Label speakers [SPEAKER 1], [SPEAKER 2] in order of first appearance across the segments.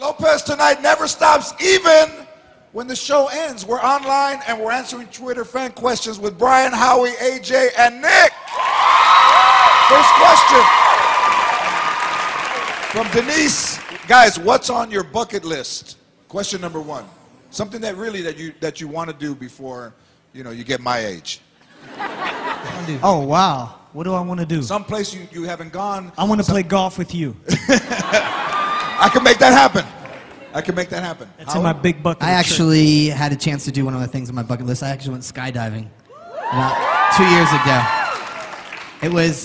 [SPEAKER 1] Lopez tonight never stops, even when the show ends. We're online and we're answering Twitter fan questions with Brian, Howie, AJ, and Nick. First question from Denise. Guys, what's on your bucket list? Question number one. Something that really that you want to do before, you get my age.
[SPEAKER 2] Oh, wow. What do I want to do?
[SPEAKER 1] Someplace you haven't gone.
[SPEAKER 2] I want to play golf with you.
[SPEAKER 1] I can make that happen.
[SPEAKER 2] That's in my big bucket.
[SPEAKER 3] I actually had a chance to do one of the things on my bucket list. I actually went skydiving about 2 years ago.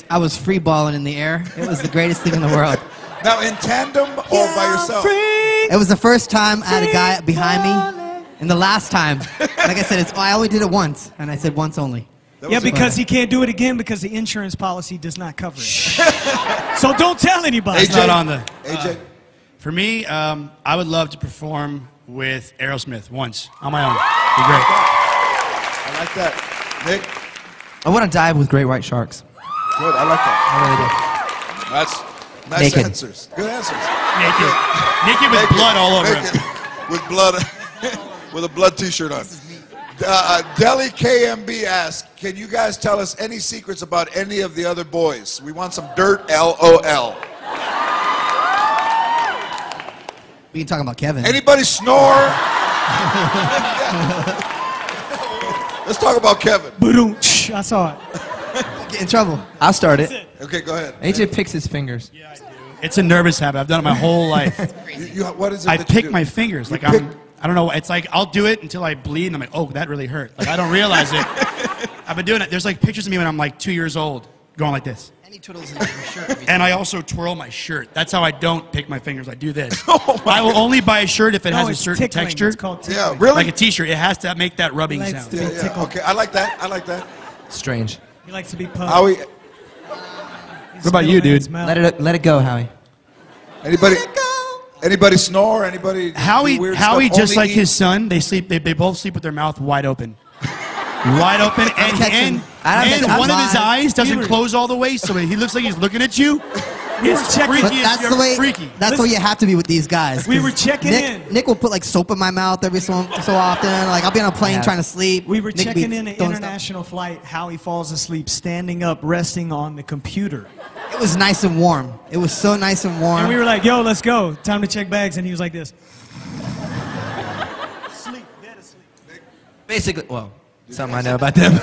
[SPEAKER 3] I was free balling in the air. It was the greatest thing in the world.
[SPEAKER 1] Now, in tandem or by yourself?
[SPEAKER 3] It was the first time I had a guy behind me, and the last time, like I said, I only did it once, and I said once only.
[SPEAKER 2] Yeah, because he can't do it again because the insurance policy does not cover it. So don't tell anybody.
[SPEAKER 4] It's not on the...
[SPEAKER 1] AJ?
[SPEAKER 4] For me, I would love to perform with Aerosmith once, on my own. It'd be great.
[SPEAKER 1] I like that. Nick?
[SPEAKER 5] I want to dive with great white sharks.
[SPEAKER 1] Good, I like that.
[SPEAKER 5] I really do.
[SPEAKER 1] That's nice
[SPEAKER 5] Naked.
[SPEAKER 1] answers. Good answers.
[SPEAKER 4] Naked with blood all over him.
[SPEAKER 1] With blood, with a blood t-shirt on. Deli KMB asks, can you guys tell us any secrets about any of the other boys? We want some dirt, LOL.
[SPEAKER 3] We can talk about Kevin.
[SPEAKER 1] Anybody snore? Let's talk about Kevin.
[SPEAKER 2] I saw it.
[SPEAKER 3] Get in trouble.
[SPEAKER 5] I'll start it.
[SPEAKER 1] Okay, go ahead.
[SPEAKER 5] AJ picks his fingers.
[SPEAKER 4] Yeah, I do. It's a nervous habit. I've done it my whole life.
[SPEAKER 1] What is it
[SPEAKER 4] I
[SPEAKER 1] that you
[SPEAKER 4] pick
[SPEAKER 1] do?
[SPEAKER 4] my fingers. Like I don't know. It's like I'll do it until I bleed, and I'm like, oh, that really hurt. Like I don't realize it. I've been doing it. There's like pictures of me when I'm like 2 years old, going like this.
[SPEAKER 3] And he twiddles in your shirt.
[SPEAKER 4] And I also twirl my shirt. That's how I don't pick my fingers. I do this. I will only buy a shirt if it has a certain
[SPEAKER 2] tickling.
[SPEAKER 4] texture.
[SPEAKER 2] It's called tickling.
[SPEAKER 1] Yeah, really?
[SPEAKER 4] Like a t-shirt. It has to make that rubbing
[SPEAKER 2] Likes
[SPEAKER 4] sound.
[SPEAKER 2] to be tickled.
[SPEAKER 1] Okay, I like that.
[SPEAKER 5] Strange.
[SPEAKER 2] He likes to be pumped.
[SPEAKER 1] Howie,
[SPEAKER 4] What about you, dude?
[SPEAKER 5] Let it go, Howie.
[SPEAKER 1] anybody snore? Anybody do
[SPEAKER 4] Howie,
[SPEAKER 1] weird
[SPEAKER 4] Howie,
[SPEAKER 1] stuff?
[SPEAKER 4] just
[SPEAKER 1] Only
[SPEAKER 4] like
[SPEAKER 1] eat?
[SPEAKER 4] his son, they both sleep with their mouth wide open. Wide open, and one of his eyes doesn't close all the way, so he looks like he's looking at you. It's freaky.
[SPEAKER 3] That's the way.
[SPEAKER 4] Freaky.
[SPEAKER 3] That's the way you have to be with these guys.
[SPEAKER 2] We were checking
[SPEAKER 3] Nick,
[SPEAKER 2] in.
[SPEAKER 3] Nick will put like soap in my mouth every so often. Like I'll be on a plane trying to sleep.
[SPEAKER 2] We were
[SPEAKER 3] Nick
[SPEAKER 2] checking
[SPEAKER 3] be
[SPEAKER 2] in an
[SPEAKER 3] throwing
[SPEAKER 2] international flight. How he falls asleep, standing up, resting on the computer.
[SPEAKER 3] stuff. It was nice and warm. It was so nice and warm.
[SPEAKER 2] And we were like, yo, let's go. Time to check bags. And he was like this. Sleep, dead asleep.
[SPEAKER 5] Basically, well, something I know about them.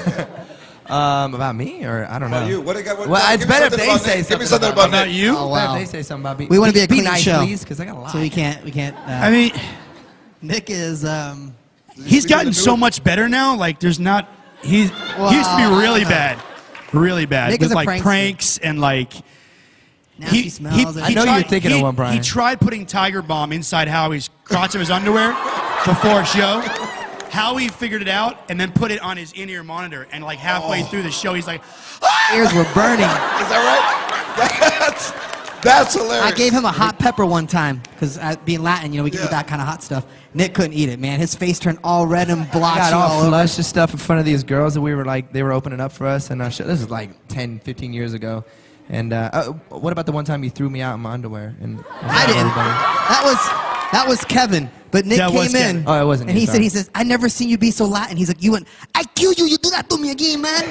[SPEAKER 5] About me, or I don't know.
[SPEAKER 1] About you? What
[SPEAKER 5] Well, it's better if they say something.
[SPEAKER 1] Give me something about
[SPEAKER 4] About
[SPEAKER 1] Nick.
[SPEAKER 4] you?
[SPEAKER 3] Oh,
[SPEAKER 5] Better
[SPEAKER 3] wow.
[SPEAKER 5] if they say something about me.
[SPEAKER 3] We want to be a clean
[SPEAKER 5] nice,
[SPEAKER 3] show,
[SPEAKER 5] please, because I got a lot.
[SPEAKER 3] so we can't.
[SPEAKER 4] I mean,
[SPEAKER 3] Nick is.
[SPEAKER 4] he's gotten so much better now. Like, there's not. He used to be really bad,
[SPEAKER 3] Nick
[SPEAKER 4] with
[SPEAKER 3] is a
[SPEAKER 4] like
[SPEAKER 3] prankster.
[SPEAKER 4] pranks and like.
[SPEAKER 3] Nasty smells.
[SPEAKER 5] I know you were thinking of one, Brian.
[SPEAKER 4] He tried putting Tiger Bomb inside Howie's crotch of his underwear before a show. Howie figured it out and then put it on his in-ear monitor. And like halfway through the show, he's like,
[SPEAKER 3] Ears were burning.
[SPEAKER 1] Is that right? That's hilarious.
[SPEAKER 3] I gave him a hot pepper one time because being Latin, we can eat that kind of hot stuff. Nick couldn't eat it, man. His face turned all red and blotchy.
[SPEAKER 5] I got all
[SPEAKER 3] over.
[SPEAKER 5] flushed and stuff in front of these girls that we were like, they were opening up for us, and this is like 10, 15 years ago. And what about the one time you threw me out in my underwear? And
[SPEAKER 3] I didn't. That was Kevin. But Nick came in.
[SPEAKER 5] Oh, it wasn't.
[SPEAKER 3] And he says, I never seen you be so Latin. He's like, you went, I kill you. You do that to me again, man.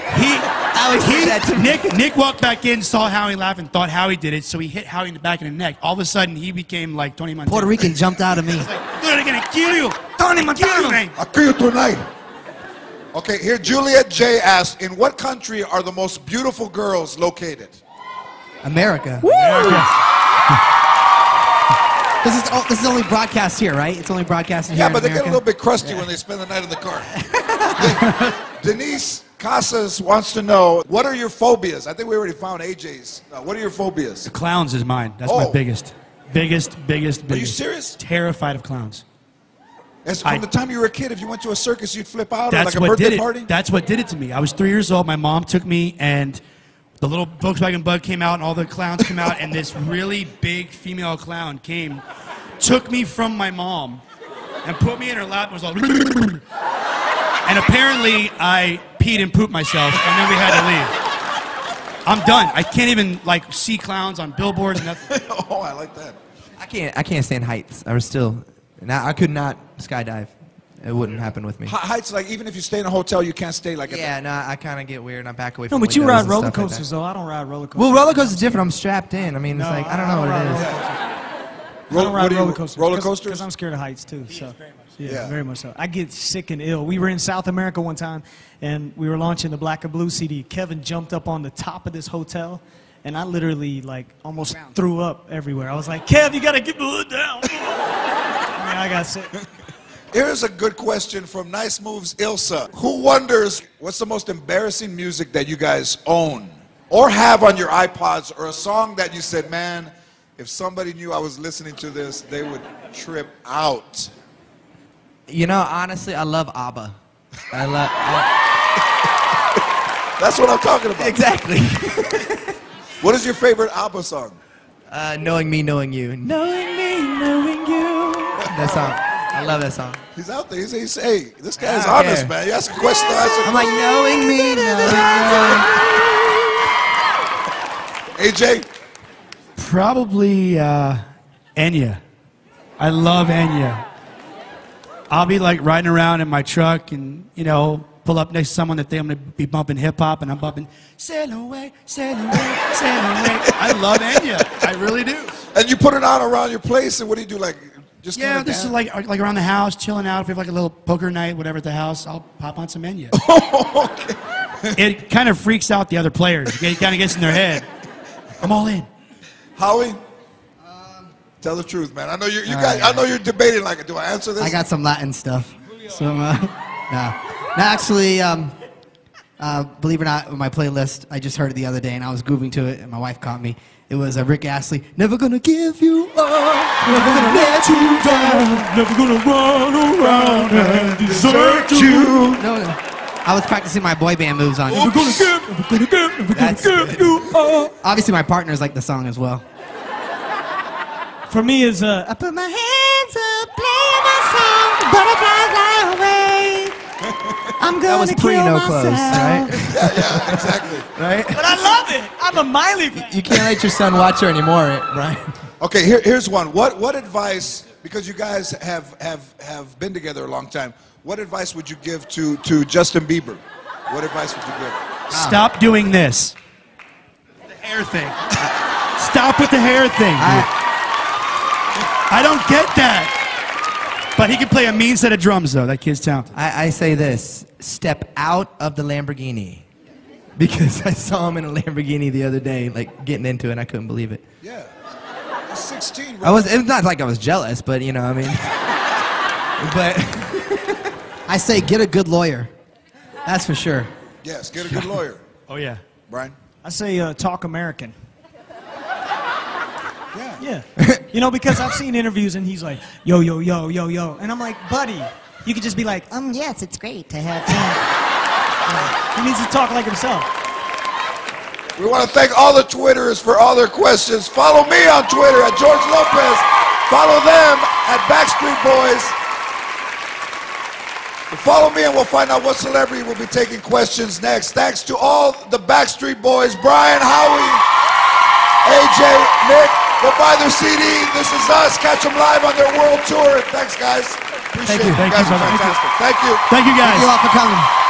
[SPEAKER 4] Nick walked back in, saw Howie laugh, and thought Howie did it, so he hit Howie in the back of the neck. All of a sudden, he became like Tony Montana.
[SPEAKER 3] Puerto Rican jumped out of me.
[SPEAKER 4] Dude, I'm gonna kill you, Tony Montana.
[SPEAKER 1] I'll kill you tonight. Okay, here Juliet J asks, in what country are the most beautiful girls located?
[SPEAKER 3] America. This is only broadcast here, right? It's only broadcast here.
[SPEAKER 1] Yeah,
[SPEAKER 3] in
[SPEAKER 1] but they get a
[SPEAKER 3] America?
[SPEAKER 1] little bit crusty when they spend the night in the car. Denise Casas wants to know, what are your phobias? I think we already found AJ's. What are your phobias?
[SPEAKER 4] The clowns is mine. That's my biggest.
[SPEAKER 1] Are you serious?
[SPEAKER 4] Terrified of clowns.
[SPEAKER 1] From the time you were a kid, if you went to a circus, you'd flip out, or
[SPEAKER 4] That's
[SPEAKER 1] like a
[SPEAKER 4] what
[SPEAKER 1] birthday
[SPEAKER 4] did it.
[SPEAKER 1] party?
[SPEAKER 4] That's what did it to me. I was 3 years old. My mom took me, and the little Volkswagen Bug came out, and all the clowns came out, and this really big female clown came, took me from my mom, and put me in her lap and was all... And apparently, I peed and pooped myself, and then we had to leave. I'm done. I can't even, see clowns on billboards and nothing.
[SPEAKER 1] Oh, I like that.
[SPEAKER 5] I can't stand heights. I could not skydive. It wouldn't happen with me.
[SPEAKER 1] Heights, like even if you stay in a hotel, you can't stay like.
[SPEAKER 5] Yeah, no, I kind of get weird and I back away
[SPEAKER 2] No,
[SPEAKER 5] from.
[SPEAKER 2] but you
[SPEAKER 5] windows
[SPEAKER 2] ride
[SPEAKER 5] and
[SPEAKER 2] roller
[SPEAKER 5] stuff like
[SPEAKER 2] coasters
[SPEAKER 5] that.
[SPEAKER 2] though. I don't ride roller coasters.
[SPEAKER 5] Well, roller coasters is different. I'm strapped in. I mean, it's like I don't know what it is.
[SPEAKER 2] I don't ride roller coasters.
[SPEAKER 1] Roller coasters?
[SPEAKER 2] Because I'm scared of heights too. So.
[SPEAKER 1] Yeah.
[SPEAKER 2] Very much so. I get sick and ill. We were in South America one time, and we were launching the Black and Blue CD. Kevin jumped up on the top of this hotel, and I literally like almost threw up everywhere. I was like, Kev, you gotta get the hood down. I got sick.
[SPEAKER 1] Here's a good question from Nice Moves Ilsa, who wonders what's the most embarrassing music that you guys own or have on your iPods, or a song that you said, man, if somebody knew I was listening to this, they would trip out.
[SPEAKER 3] You know, honestly, I love ABBA.
[SPEAKER 1] That's what I'm talking about.
[SPEAKER 3] Exactly.
[SPEAKER 1] What is your favorite ABBA song?
[SPEAKER 5] Knowing Me, Knowing You.
[SPEAKER 3] Knowing me, knowing you.
[SPEAKER 5] That song. I love that song.
[SPEAKER 1] He's out there. He's hey, this guy's
[SPEAKER 5] I don't
[SPEAKER 1] honest,
[SPEAKER 5] care.
[SPEAKER 1] man. You ask a question, I answer.
[SPEAKER 3] I'm like, knowing me, knowing you.
[SPEAKER 1] AJ?
[SPEAKER 4] Probably Enya. I love Enya. I'll be like riding around in my truck and, you know, pull up next to someone that think I'm going to be bumping hip hop, and I'm bumping, sail away, sail away, sail away. I love Enya. I really do.
[SPEAKER 1] And you put it on around your place, and what do you do? Like, just
[SPEAKER 4] Yeah,
[SPEAKER 1] kinda
[SPEAKER 4] this is
[SPEAKER 1] dance?
[SPEAKER 4] like around the house, chilling out. If we have like a little poker night, whatever at the house, I'll pop on some Enya.
[SPEAKER 1] Okay.
[SPEAKER 4] It kind of freaks out the other players. It kind of gets in their head. I'm all in.
[SPEAKER 1] Howie? Tell the truth, man. I know you guys. I know you're debating. Like, do I answer this?
[SPEAKER 3] I got some Latin stuff. So, no, actually, believe it or not, my playlist, I just heard it the other day, and I was grooving to it, and my wife caught me. It was Rick Astley, never gonna give you up, never gonna let you down, never gonna run around and desert you. No, I was practicing my boy band moves on it.
[SPEAKER 1] Never
[SPEAKER 3] gonna give,
[SPEAKER 5] That's good.
[SPEAKER 3] you up. Obviously, my partners like the song as well.
[SPEAKER 2] For me, is I put my hands up, playing my song, butterflies fly away. I'm gonna
[SPEAKER 5] That was pre
[SPEAKER 2] kill
[SPEAKER 5] No
[SPEAKER 2] myself.
[SPEAKER 5] Clothes, right?
[SPEAKER 1] Yeah, exactly.
[SPEAKER 5] Right?
[SPEAKER 2] But I love it. I'm a Miley fan.
[SPEAKER 5] You can't let your son watch her anymore, right?
[SPEAKER 1] Okay, here's one. What advice? Because you guys have been together a long time. What advice would you give to Justin Bieber? What advice would you give?
[SPEAKER 4] Stop doing this. The hair thing. Stop with the hair thing. I don't get that. But he can play a mean set of drums, though. That kid's talented.
[SPEAKER 5] I say this: step out of the Lamborghini, because I saw him in a Lamborghini the other day, like getting into it, and I couldn't believe it.
[SPEAKER 1] Yeah. He's 16.
[SPEAKER 5] It's not like I was jealous, but you know, I mean, but
[SPEAKER 3] I say get a good lawyer. That's for sure.
[SPEAKER 1] Yes, get a good lawyer.
[SPEAKER 4] Oh, yeah.
[SPEAKER 1] Brian?
[SPEAKER 2] I say talk American.
[SPEAKER 1] Yeah.
[SPEAKER 2] Yeah. You know, because I've seen interviews and he's like, yo, yo, yo, yo, yo. And I'm like, buddy, you could just be like, yes, it's great to have him. He needs to talk like himself.
[SPEAKER 1] We want to thank all the Twitterers for all their questions. Follow me on Twitter at George Lopez. Follow them at Backstreet-Boys. Follow me and we'll find out what celebrity will be taking questions next. Thanks to all the Backstreet Boys, Brian, Howie, AJ, Nick. Go buy their CD. This is us. Catch them live on their world tour. Thanks, guys. Appreciate it.
[SPEAKER 4] Thank
[SPEAKER 1] You guys
[SPEAKER 4] you,
[SPEAKER 1] are
[SPEAKER 4] brother.
[SPEAKER 1] fantastic. Thank you.
[SPEAKER 4] Thank you, guys.
[SPEAKER 3] Thank you all for coming.